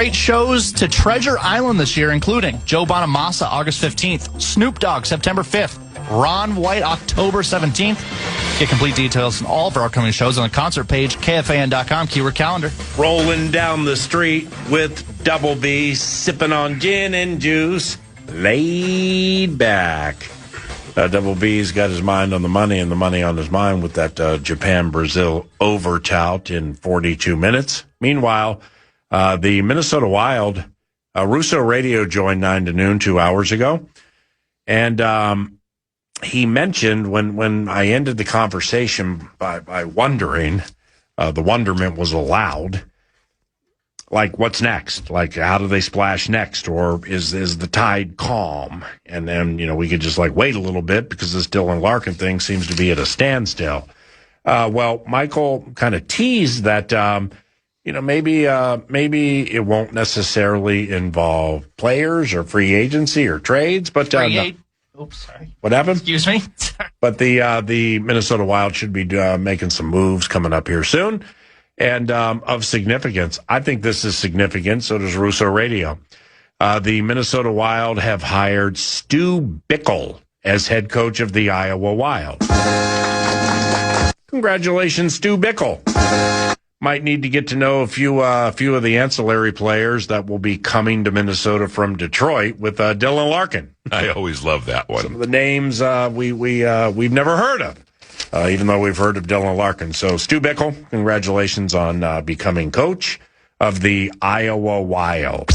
Great shows to Treasure Island this year, including Joe Bonamassa, August 15th, Snoop Dogg, September 5th, Ron White, October 17th. Get complete details on all of our upcoming shows on the concert page, KFAN.com, keyword calendar. Rolling down the street with Double B, sipping on gin and juice, laid back. Double B's got his mind on the money and the money on his mind with that Japan-Brazil over-tout in 42 minutes. Meanwhile, the Minnesota Wild, Russo Radio joined 9 to noon 2 hours ago. And he mentioned when I ended the conversation by wondering, the wonderment was allowed, like what's next? Like how do they splash next? Or is the tide calm? And then, we could just wait a little bit because this Dylan Larkin thing seems to be at a standstill. Well, Michael kind of teased that, maybe it won't necessarily involve players or free agency or trades, but Oops, sorry. What happened? Excuse me. But the Minnesota Wild should be making some moves coming up here soon, and of significance. I think this is significant. So does Russo Radio. The Minnesota Wild have hired Stu Bickle as head coach of the Iowa Wild. Congratulations, Stu Bickle. Might need to get to know a few of the ancillary players that will be coming to Minnesota from Detroit with Dylan Larkin. I always love that one. Some of the names we've never heard of, even though we've heard of Dylan Larkin. So Stu Bickle, congratulations on becoming coach of the Iowa Wild.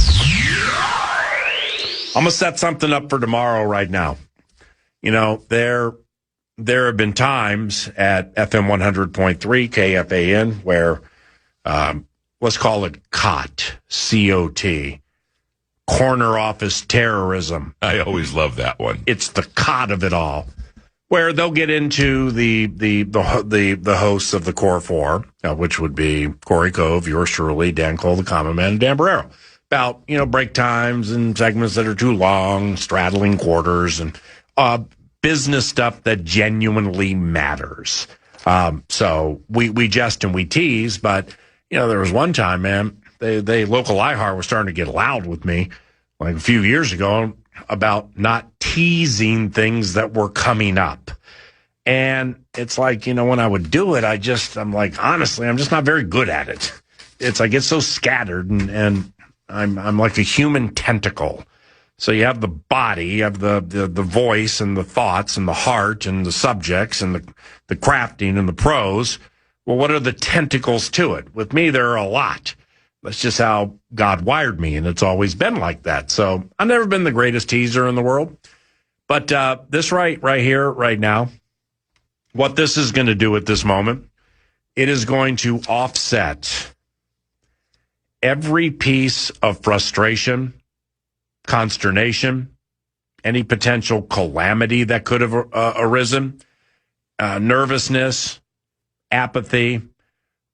I'm gonna set something up for tomorrow right now. There have been times at FM 100.3 KFAN where let's call it COT, C-O-T, corner office terrorism. I always love that one. It's the COT of it all, where they'll get into the hosts of the Core Four, which would be Corey Cove, yours truly, Dan Cole, the Common Man, and Dan Barrero, about break times and segments that are too long, straddling quarters, and business stuff that genuinely matters. So we jest and we tease, but there was one time, man, they local iHeart was starting to get loud with me like a few years ago about not teasing things that were coming up. And it's like, when I would do it, I'm like, honestly, I'm just not very good at it. It's like, it's so scattered and I'm like a human tentacle. So you have the body, you have the voice and the thoughts and the heart and the subjects and the crafting and the prose. Well, what are the tentacles to it? With me, there are a lot. That's just how God wired me, and it's always been like that. So I've never been the greatest teaser in the world. But this right here, right now, what this is going to do at this moment, it is going to offset every piece of frustration, consternation, any potential calamity that could have arisen, nervousness, apathy,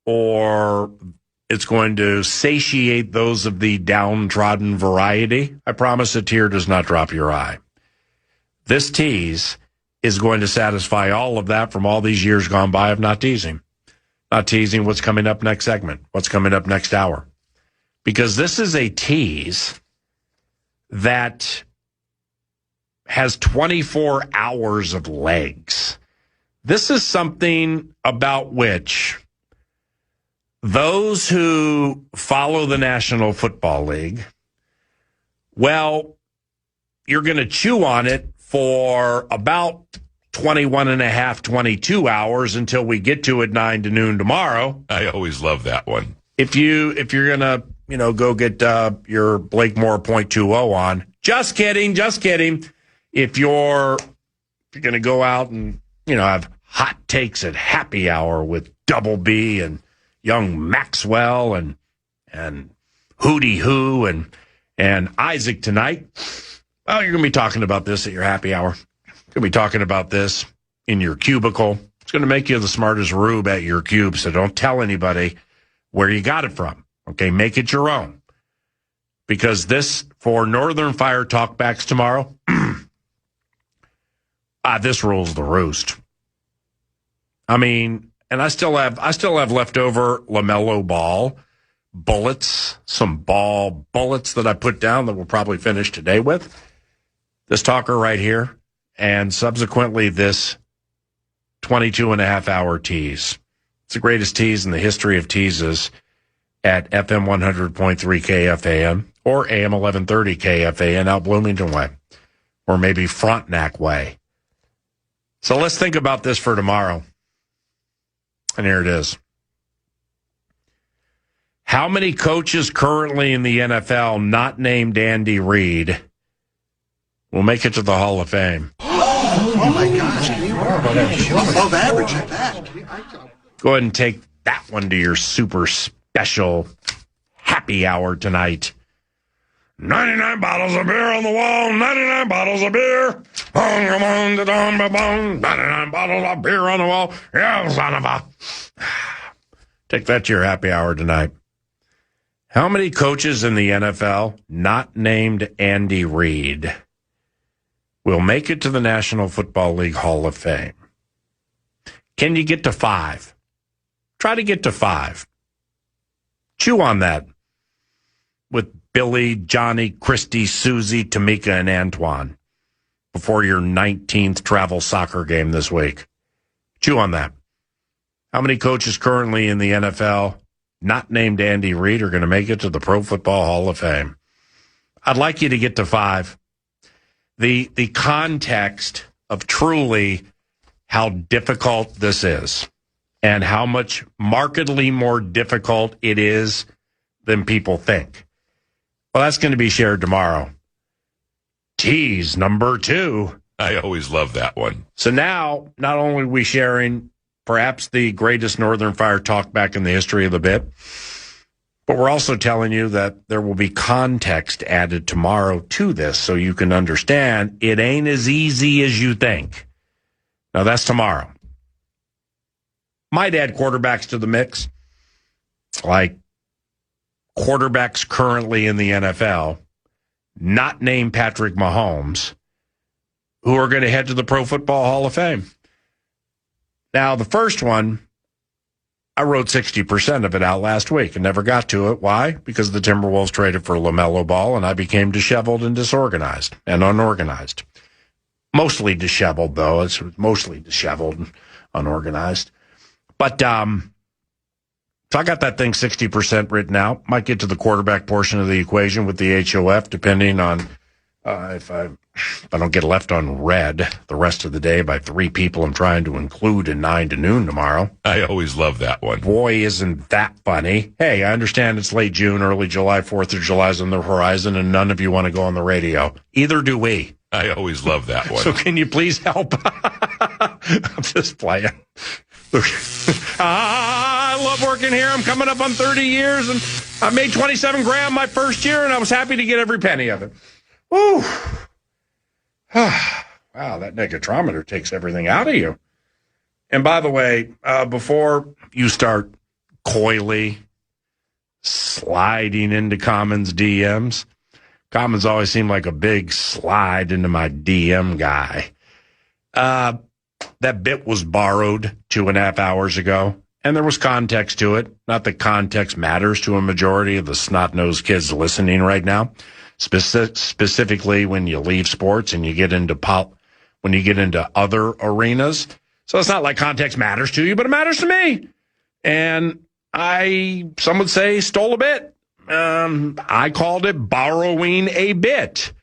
or it's going to satiate those of the downtrodden variety. I promise a tear does not drop your eye. This tease is going to satisfy all of that from all these years gone by of not teasing. Not teasing what's coming up next segment, what's coming up next hour. Because this is a tease that has 24 hours of legs. This is something about which those who follow the National Football League, well, you're going to chew on it for about 21 and a half, 22 hours until we get to it 9 to noon tomorrow. I always love that one. If you're going to, go get your Blake Moore .20 on, just kidding. If you're going to go out and, have hot takes at happy hour with Double B and young Maxwell and Hootie Who and Isaac tonight, well, you're going to be talking about this at your happy hour. You're going to be talking about this in your cubicle. It's going to make you the smartest rube at your cube, so don't tell anybody where you got it from. Okay, make it your own. Because this, for Northern Fire talkbacks tomorrow, this rules the roost. I mean, and I still have leftover LaMelo Ball, bullets, some ball bullets that I put down that we'll probably finish today with. This talker right here, and subsequently this 22-and-a-half-hour tease. It's the greatest tease in the history of teases at FM 100.3 KFAN or AM 1130 KFAN out Bloomington way, or maybe Frontenac way. So let's think about this for tomorrow. And here it is. How many coaches currently in the NFL not named Andy Reid will make it to the Hall of Fame? Oh my gosh, can you above average at that? Go ahead and take that one to your super special happy hour tonight. 99 bottles of beer on the wall, 99 bottles of beer. 99 bottles of beer on the wall. Yeah, son of a... Take that to your happy hour tonight. How many coaches in the NFL not named Andy Reid will make it to the National Football League Hall of Fame? Can you get to 5? Try to get to 5. Chew on that with Billy, Johnny, Christy, Susie, Tamika, and Antoine before your 19th travel soccer game this week. Chew on that. How many coaches currently in the NFL not named Andy Reid are going to make it to the Pro Football Hall of Fame? I'd like you to get to 5. The context of truly how difficult this is and how much markedly more difficult it is than people think. Well, that's going to be shared tomorrow. Tease number 2. I always love that one. So now, not only are we sharing perhaps the greatest Northern Fire talkback in the history of the bit, but we're also telling you that there will be context added tomorrow to this so you can understand it ain't as easy as you think. Now, that's tomorrow. Might add quarterbacks to the mix, like quarterbacks currently in the NFL, not named Patrick Mahomes, who are going to head to the Pro Football Hall of Fame. Now, the first one, I wrote 60% of it out last week and never got to it. Why? Because the Timberwolves traded for LaMelo Ball, and I became disheveled and disorganized and unorganized. Mostly disheveled, though. It's mostly disheveled and unorganized. But so I got that thing 60% written out. Might get to the quarterback portion of the equation with the HOF, depending on if I don't get left on red the rest of the day by 3 people I'm trying to include in 9 to noon tomorrow. I always love that one. Boy, isn't that funny. Hey, I understand it's late June, early July, 4th of July's on the horizon, and none of you want to go on the radio. Either do we. I always love that one. So can you please help? I'm just playing. I love working here. I'm coming up on 30 years, and I made 27 grand my first year, and I was happy to get every penny of it. Woo. Wow, that negatrometer takes everything out of you. And by the way, before you start coyly sliding into Common's DMs, Common's always seemed like a big slide into my DM guy. That bit was borrowed 2.5 hours ago, and there was context to it. Not that context matters to a majority of the snot-nosed kids listening right now. Specifically when you leave sports and you get into when you get into other arenas. So it's not like context matters to you, but it matters to me. And some would say, stole a bit. I called it borrowing a bit.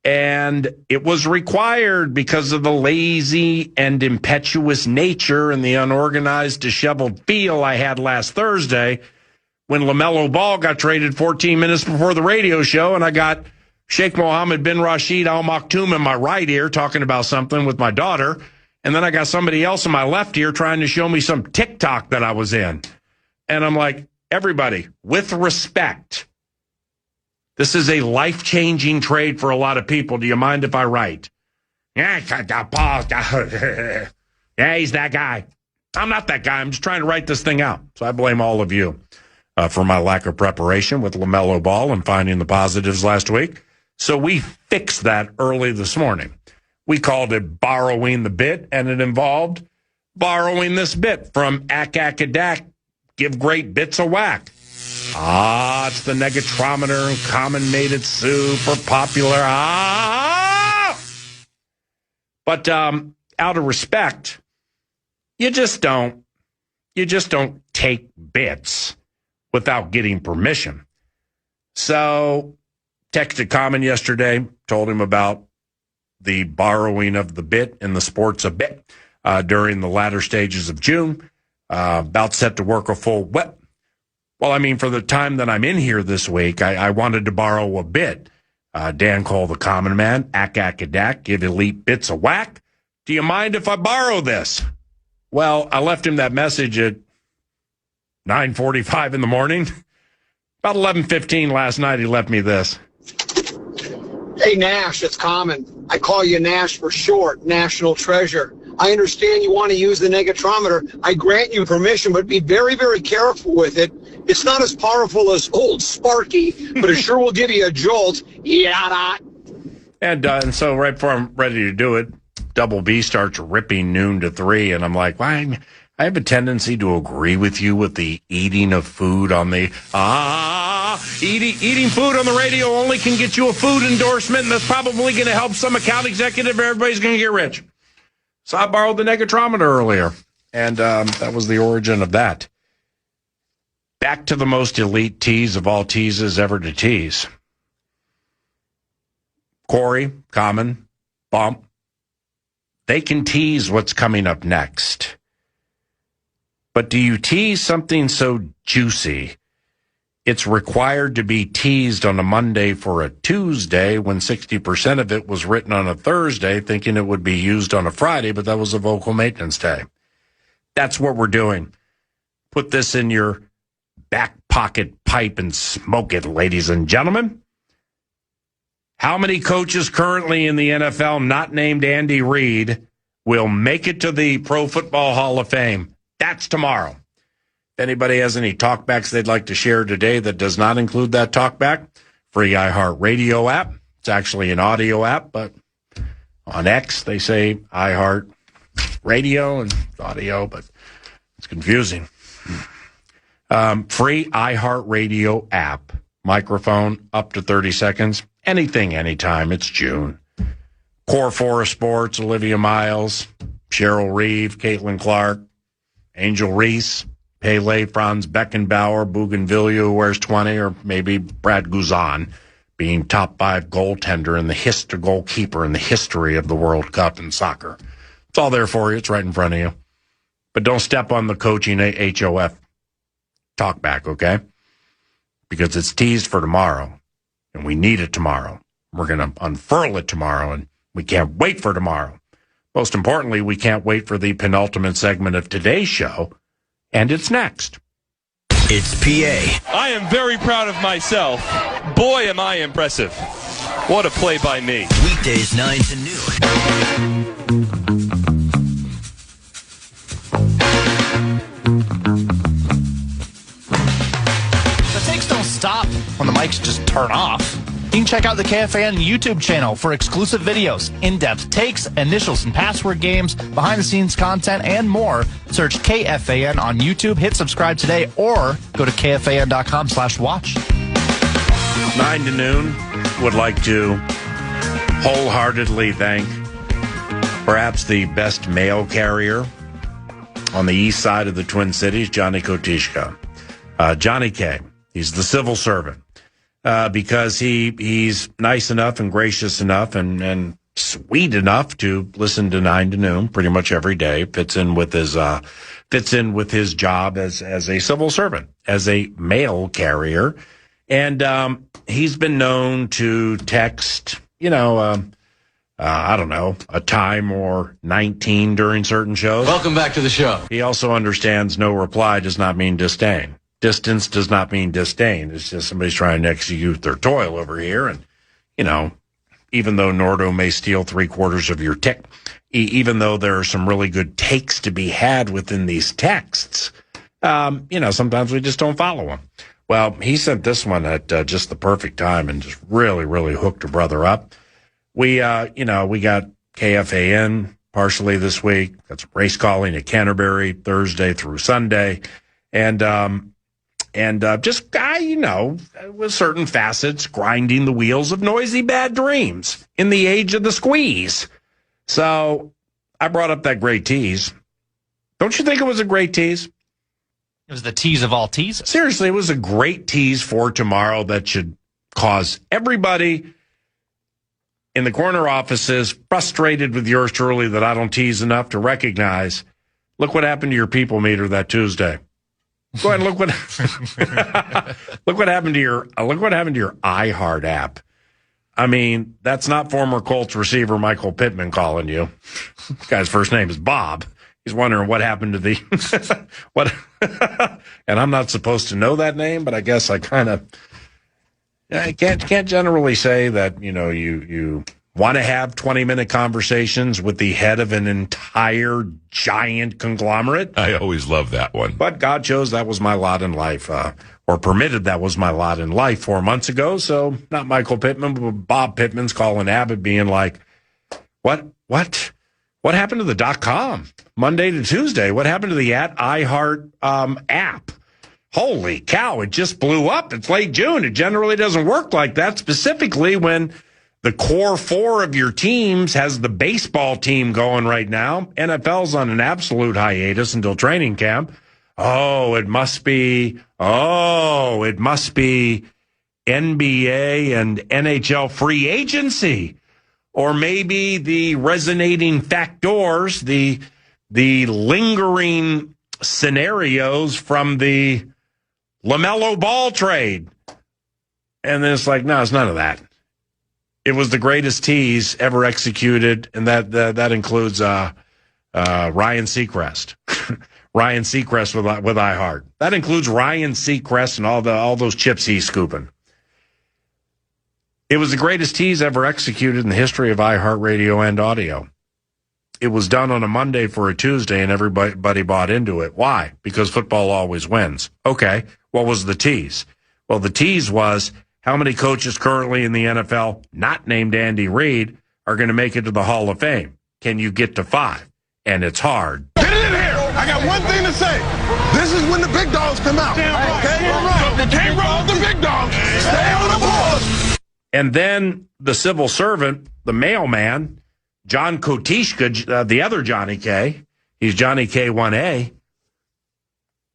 And it was required because of the lazy and impetuous nature and the unorganized, disheveled feel I had last Thursday when LaMelo Ball got traded 14 minutes before the radio show, and I got Sheikh Mohammed bin Rashid Al Maktoum in my right ear talking about something with my daughter, and then I got somebody else in my left ear trying to show me some TikTok that I was in. And I'm like, everybody, with respect, this is a life-changing trade for a lot of people. Do you mind if I write? Yeah, he's that guy. I'm not that guy. I'm just trying to write this thing out. So I blame all of you for my lack of preparation with LaMelo Ball and finding the positives last week. So we fixed that early this morning. We called it borrowing the bit, and it involved borrowing this bit from Ack Ack a Dack, give great bits a whack. It's the Negatrometer, and Common made it super popular. But out of respect, you just don't take bits without getting permission. So, texted Common yesterday, told him about the borrowing of the bit in the sports a bit during the latter stages of June. About set to work a full whip. Well, I mean, for the time that I'm in here this week, I wanted to borrow a bit. Dan Cole, the Common Man, ack, give elite bits a whack. Do you mind if I borrow this? Well, I left him that message at 9:45 in the morning. About 11:15 last night, he left me this. Hey, Nash, it's Common. I call you Nash for short, National Treasure. I understand you want to use the Negatrometer. I grant you permission, but be very, very careful with it. It's not as powerful as old Sparky, but it sure will give you a jolt. Yada. And so right before I'm ready to do it, Double B starts ripping noon to 3, and I'm like, why? I have a tendency to agree with you with the eating of food on the eating food on the radio only can get you a food endorsement, and that's probably going to help some account executive. Everybody's going to get rich. So I borrowed the Negatrometer earlier, and that was the origin of that. Back to the most elite tease of all teases ever to tease. Corey, Common, Bump, they can tease what's coming up next. But do you tease something so juicy, it's required to be teased on a Monday for a Tuesday when 60% of it was written on a Thursday, thinking it would be used on a Friday, but that was a vocal maintenance day. That's what we're doing. Put this in your back pocket pipe and smoke it, ladies and gentlemen. How many coaches currently in the NFL not named Andy Reid will make it to the Pro Football Hall of Fame? That's tomorrow. If anybody has any talkbacks they'd like to share today that does not include that talkback, free iHeartRadio app. It's actually an audio app, but on X they say iHeart Radio and audio, but it's confusing. Free iHeartRadio app. Microphone up to 30 seconds. Anything, anytime. It's June. Core 4 of Sports, Olivia Miles, Cheryl Reeve, Caitlin Clark, Angel Reese, Pele, Franz Beckenbauer, Bougainvillea, who wears 20, or maybe Brad Guzan, being top 5 goaltender in the goalkeeper in the history of the World Cup in soccer. It's all there for you. It's right in front of you. But don't step on the coaching HOF talkback, okay? Because it's teased for tomorrow, and we need it tomorrow. We're going to unfurl it tomorrow, and we can't wait for tomorrow. Most importantly, we can't wait for the penultimate segment of today's show, and it's next. It's PA. I am very proud of myself. Boy, am I impressive. What a play by me. Weekdays 9 to noon. Stop when the mics just turn off. You can check out the KFAN YouTube channel for exclusive videos, in-depth takes, initials and password games, behind-the-scenes content, and more. Search KFAN on YouTube, hit subscribe today, or go to KFAN.com/watch. 9 to noon. Would like to wholeheartedly thank perhaps the best mail carrier on the east side of the Twin Cities, Johnny Kotishka. Johnny K. He's the civil servant because he's nice enough and gracious enough and sweet enough to listen to 9 to noon pretty much every day. Fits in with his job as a civil servant, as a mail carrier, and he's been known to text, I don't know, a time or 19 during certain shows. Welcome back to the show. He also understands no reply does not mean disdain. Distance does not mean disdain. It's just somebody's trying to execute their toil over here. And, even though Nordo may steal 3/4 of your text, even though there are some really good takes to be had within these texts, sometimes we just don't follow them. Well, he sent this one at just the perfect time and just really, really hooked a brother up. We got KFAN partially this week. Got some race calling at Canterbury Thursday through Sunday. And And just guy, with certain facets, grinding the wheels of noisy bad dreams in the age of the squeeze. So I brought up that great tease. Don't you think it was a great tease? It was the tease of all teases. Seriously, it was a great tease for tomorrow that should cause everybody in the corner offices frustrated with yours truly that I don't tease enough to recognize, look what happened to your people meter that Tuesday. Go ahead and look what look what happened to your iHeart app. I mean, that's not former Colts receiver Michael Pittman calling you. This guy's first name is Bob. He's wondering what happened to the what. And I'm not supposed to know that name, but I guess I can't generally say that you want to have 20-minute conversations with the head of an entire giant conglomerate. I always love that one. But God chose that was my lot in life, or permitted that was my lot in life 4 months ago. So not Michael Pittman, but Bob Pittman's calling Abbott being like, what happened to the .com Monday to Tuesday? What happened to the @iHeart app? Holy cow, it just blew up. It's late June. It generally doesn't work like that, specifically when the core four of your teams has the baseball team going right now. NFL's on an absolute hiatus until training camp. It must be NBA and NHL free agency. Or maybe the resonating factors, the lingering scenarios from the LaMelo Ball trade. And then it's like, no, it's none of that. It was the greatest tease ever executed, and that includes Ryan Seacrest. Ryan Seacrest with iHeart. That includes Ryan Seacrest and all those chips he's scooping. It was the greatest tease ever executed in the history of iHeartRadio and audio. It was done on a Monday for a Tuesday, and everybody bought into it. Why? Because football always wins. Okay, what was the tease? Well, the tease was how many coaches currently in the NFL, not named Andy Reid, are going to make it to the Hall of Fame. Can you get to 5? And it's hard. Get it in here. I got one thing to say. This is when the big dogs come out. Okay? Right. You can't roll with the big dogs. Stay on the board. And then the civil servant, the mailman, John Kotishka, the other Johnny K, he's Johnny K1A,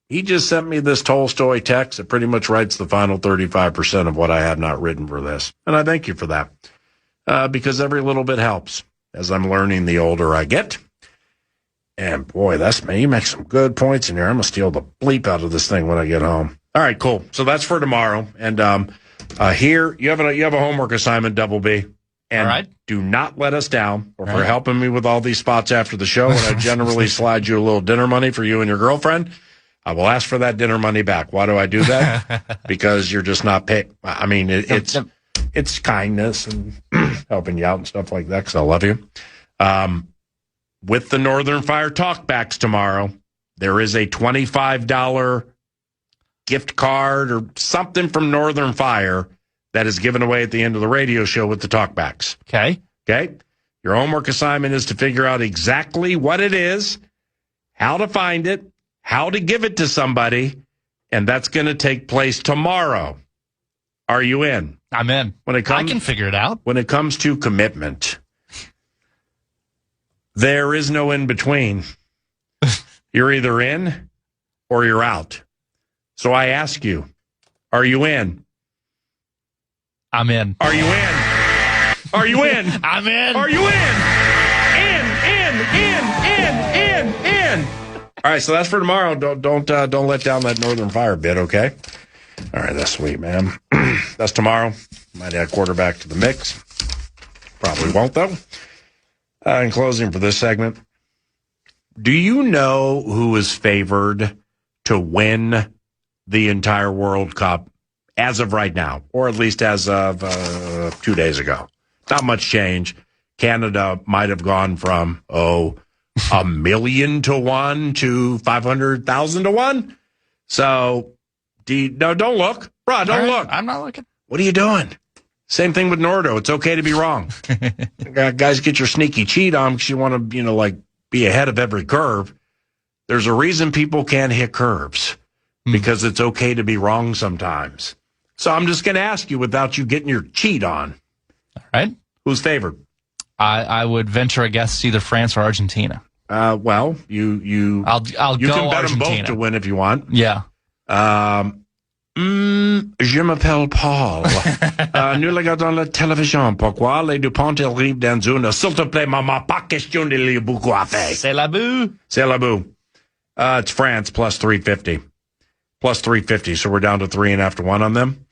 he just sent me this Tolstoy text that pretty much writes the final 35% of what I had not written for this. And I thank you for that, because every little bit helps as I'm learning the older I get. And boy, that's me. You make some good points in here. I'm going to steal the bleep out of this thing when I get home. All right, cool. So that's for tomorrow. And here, you have a homework assignment, Double B. And all right. Do not let us down for helping me with all these spots after the show. And I generally slide you a little dinner money for you and your girlfriend. I will ask for that dinner money back. Why do I do that? Because you're just not paying. I mean, it's kindness and helping you out and stuff like that because I love you. With the Northern Fire talkbacks tomorrow, there is a $25 gift card or something from Northern Fire that is given away at the end of the radio show with the talkbacks. Okay. Your homework assignment is to figure out exactly what it is, how to find it, how to give it to somebody, and that's going to take place tomorrow. Are you in? I'm in. I can figure it out. When it comes to commitment, there is no in between. You're either in or you're out. So I ask you, are you in? I'm in. Are you in? Are you in? I'm in. Are you in? In. All right, so that's for tomorrow. Don't let down that Northern Fire bid, okay? All right, that's sweet, man. That's tomorrow. Might add quarterback to the mix. Probably won't, though. In closing for this segment, do you know who is favored to win the entire World Cup as of right now, or at least as of 2 days ago? Not much change. Canada might have gone from, 1,000,000 to 1 to 500,000 to 1. So, no, don't look. Bro, don't look. I'm not looking. What are you doing? Same thing with Nordo. It's okay to be wrong. Guys, get your sneaky cheat on because you want to, be ahead of every curve. There's a reason people can't hit curves. because it's okay to be wrong sometimes. So I'm just going to ask you without you getting your cheat on. All right. Who's favored? I would venture a guess either France or Argentina. Well, you I'll you go can bet Argentina. them both to win if you want. Yeah. Je m'appelle Paul. Nous regardons la télévision. Pourquoi les Dupont arrivent dans une? S'il te plaît, maman, pas question de lire beaucoup à faire. C'est la boue. C'est la boue. It's France plus 350. Plus 350. So we're down to 3.5 to 1 on them.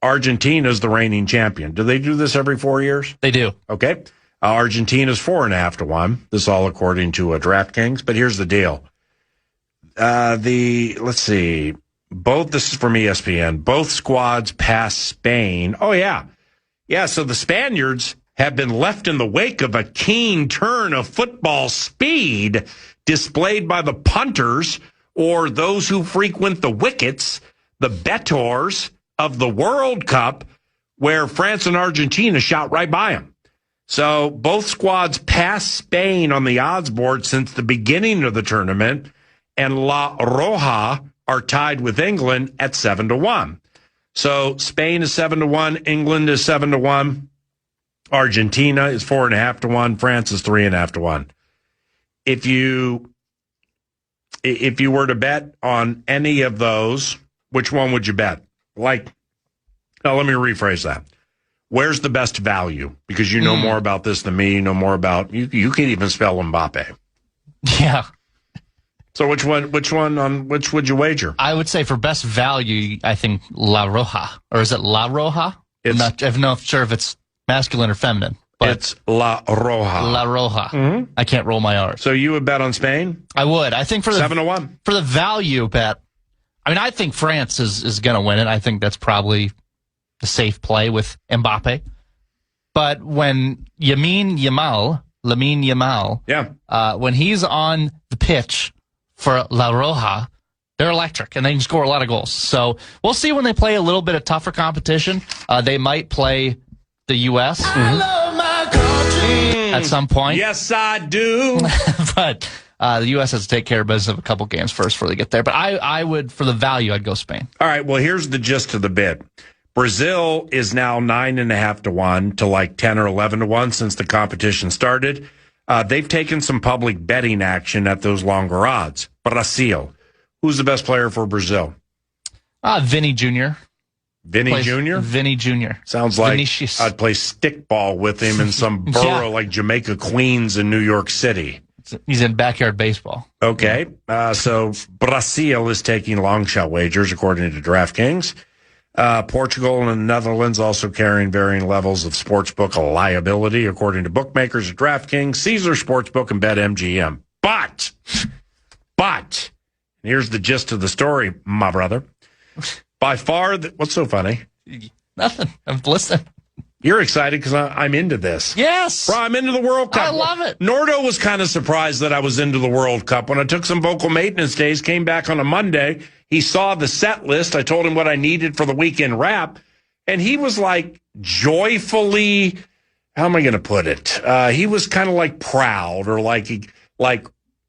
Argentina's the reigning champion. Do they do this every 4 years? They do. Okay. Argentina's 4.5 to 1. This all according to DraftKings. But here's the deal. Let's see. This is from ESPN. Both squads pass Spain. Oh, yeah. Yeah, so the Spaniards have been left in the wake of a keen turn of football speed displayed by the punters or those who frequent the wickets, the bettors of the World Cup, where France and Argentina shot right by them. So both squads passed Spain on the odds board since the beginning of the tournament, and La Roja are tied with England at 7 to 1. So Spain is 7 to 1, England is 7 to 1, Argentina is 4.5 to 1, France is 3.5 to 1. If you were to bet on any of those, which one would you bet? Let me rephrase that. Where's the best value? Because you know more about this than me. You know more about you can even spell Mbappe. Yeah. So which would you wager? I would say for best value, I think La Roja. Or is it La Roja? I'm not sure if it's masculine or feminine. But it's La Roja. La Roja. Mm-hmm. I can't roll my R's. So you would bet on Spain? I would. I think for the 7 to 1. For the value bet, I mean, I think France is going to win it. I think that's probably the safe play with Mbappe. But when Lamine Yamal, when he's on the pitch for La Roja, they're electric, and they can score a lot of goals. So we'll see when they play a little bit of tougher competition. They might play the U.S. At some point. Yes, I do. But the U.S. has to take care of business of a couple games first before they get there. But I would, for the value, I'd go Spain. All right, well, here's the gist of the bid. Brazil is now 9.5 to 1 to like 10 or 11 to 1 since the competition started. They've taken some public betting action at those longer odds. Brazil. Who's the best player for Brazil? Vinny Jr. Vinny Jr.? Vinny Jr. Sounds like Vinicius. I'd play stickball with him in some borough like Jamaica, Queens in New York City. He's in backyard baseball. Okay. So Brazil is taking long shot wagers according to DraftKings. Portugal and the Netherlands also carrying varying levels of sportsbook liability, according to bookmakers at DraftKings, Caesar Sportsbook, and BetMGM. But, here's the gist of the story, my brother. By far, what's so funny? Nothing. I'm listening. You're excited because I'm into this. Yes. Bro, I'm into the World Cup. I love it. Nordo was kind of surprised that I was into the World Cup. When I took some vocal maintenance days, came back on a Monday, he saw the set list. I told him what I needed for the weekend wrap, and he was like joyfully, how am I going to put it? He was kind of like proud or like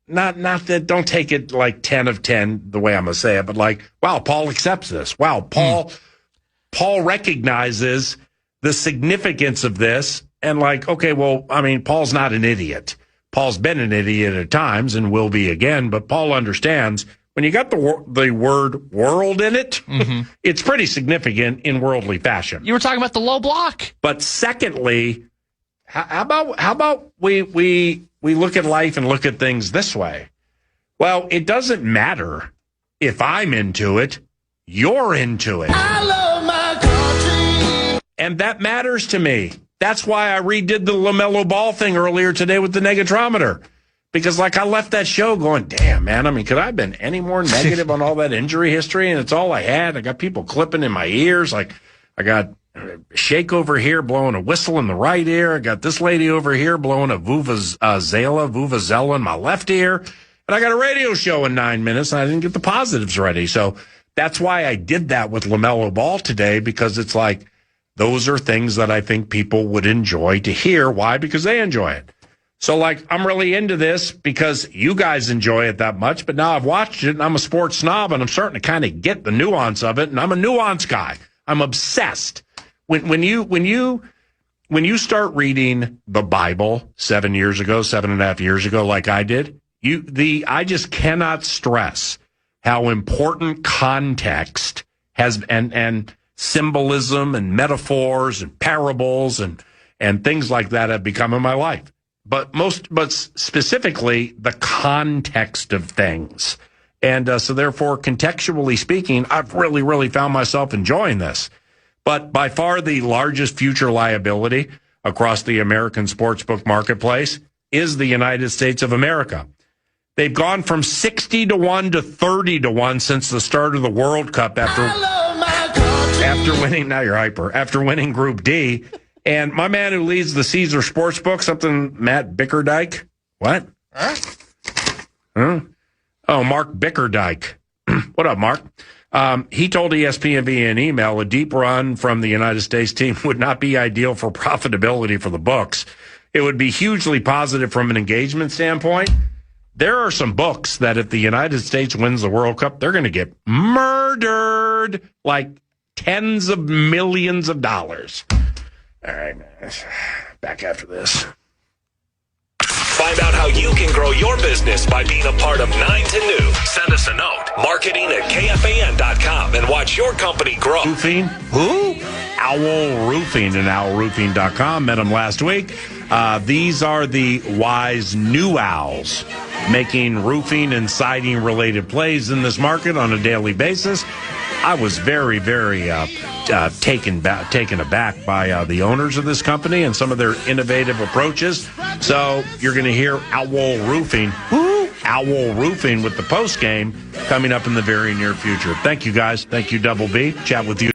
not that, don't take it like 10 of 10 the way I'm going to say it, but like, wow, Paul accepts this. Wow, Paul recognizes the significance of this, and like, okay, well, I mean, Paul's not an idiot. Paul's been an idiot at times and will be again, but Paul understands when you got the word world in it, it's pretty significant in worldly fashion. You were talking about the low block. But secondly, how about we look at life and look at things this way? Well, it doesn't matter if I'm into it, you're into it. I love my country. And that matters to me. That's why I redid the LaMelo Ball thing earlier today with the negatrometer. Because, like, I left that show going, damn, man, I mean, could I have been any more negative on all that injury history? And it's all I had. I got people clipping in my ears. Like, I got Shake over here blowing a whistle in the right ear. I got this lady over here blowing a vuvuzela in my left ear. And I got a radio show in 9 minutes, and I didn't get the positives ready. So that's why I did that with LaMelo Ball today, because it's like, those are things that I think people would enjoy to hear. Why? Because they enjoy it. So, like, I'm really into this because you guys enjoy it that much, but now I've watched it and I'm a sports snob and I'm starting to kind of get the nuance of it, and I'm a nuance guy. I'm obsessed. When you start reading the Bible 7.5 years ago, like I did, I just cannot stress how important context has and symbolism and metaphors and parables and things like that have become in my life. But specifically the context of things. And so therefore, contextually speaking, I've really, really found myself enjoying this. But by far the largest future liability across the American sportsbook marketplace is the United States of America. They've gone from 60-1 to 30-1 since the start of the World Cup after winning, now you're hyper, after winning Group D. And my man who leads the Caesar Sportsbook, something Matt Bickerdike. What? Huh? Oh, Mark Bickerdike. What up, Mark? He told ESPN via an email a deep run from the United States team would not be ideal for profitability for the books. It would be hugely positive from an engagement standpoint. There are some books that if the United States wins the World Cup, they're going to get murdered, like tens of millions of dollars. All right, back after this. Find out how you can grow your business by being a part of 9 to New. Send us a note, marketing@KFAN.com, and watch your company grow. Roofing? Who? Owl Roofing and owlroofing.com. Met them last week. These are the wise new owls making roofing and siding related plays in this market on a daily basis. I was very, very taken aback by the owners of this company and some of their innovative approaches. So you're going to hear Owl Roofing with the post game coming up in the very near future. Thank you, guys. Thank you, Double B. Chat with you.